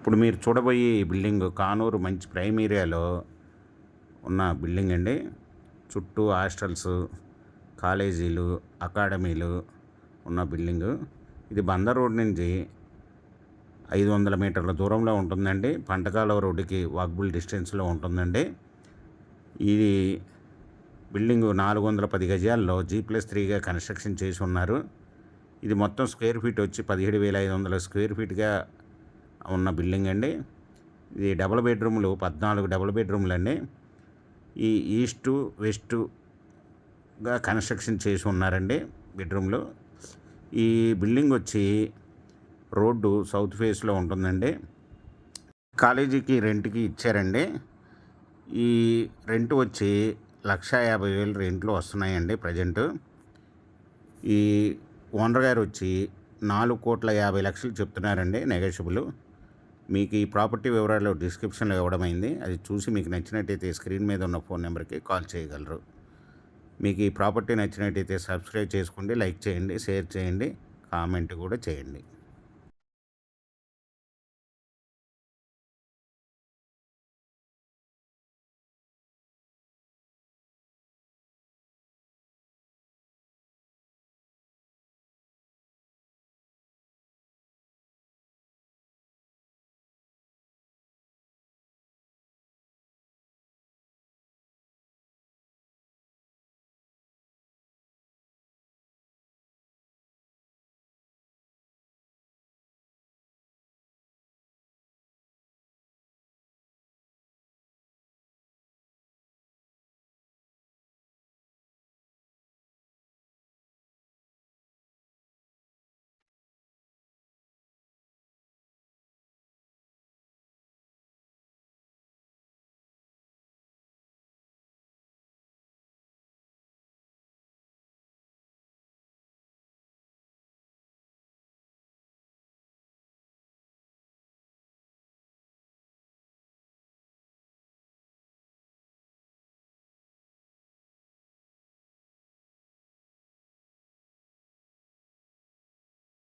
ఇప్పుడు మీరు చూడబోయే ఈ బిల్డింగ్ కానూరు మంచి ప్రైమ్ ఏరియాలో ఉన్న బిల్డింగ్ అండి. చుట్టూ హాస్టల్స్, కాలేజీలు, అకాడమీలు ఉన్న బిల్డింగు. ఇది బందర్ రోడ్ నుంచి 500 మీటర్ల దూరంలో ఉంటుందండి. పంటకాలువ రోడ్డుకి వాకబుల్ డిస్టెన్స్లో ఉంటుందండి. ఇది బిల్డింగు 410 గజాల్లో G+3గా కన్స్ట్రక్షన్ చేసి ఉన్నారు. ఇది మొత్తం స్క్వేర్ ఫీట్ వచ్చి 17,500 స్క్వేర్ ఫీట్గా ఉన్న బిల్డింగ్ అండి. ఇది డబుల్ బెడ్రూమ్లు 14 డబుల్ బెడ్రూమ్లు అండి. ఈ ఈస్టు వెస్టుగా కన్స్ట్రక్షన్ చేసి ఉన్నారండి బెడ్రూమ్లు. ఈ బిల్డింగ్ వచ్చి రోడ్డు సౌత్ ఫేస్లో ఉంటుందండి. కాలేజీకి రెంట్కి ఇచ్చారండి. ఈ రెంట్ వచ్చి 1,50,000 రెంట్లు వస్తున్నాయండి ప్రజెంటు. ఈ ఓనర్ గారు వచ్చి 4,50,00,000 చెప్తున్నారండి, నెగోషియబుల్. మీకు ఈ ప్రాపర్టీ వివరాలు డిస్క్రిప్షన్లో ఇవ్వడమైంది. అది చూసి మీకు నచ్చినట్టయితే స్క్రీన్ మీద ఉన్న ఫోన్ నెంబర్కి కాల్ చేయగలరు. మీకు ఈ ప్రాపర్టీ నచ్చినట్టయితే సబ్స్క్రైబ్ చేసుకోండి, లైక్ చేయండి, షేర్ చేయండి, కామెంట్ కూడా చేయండి.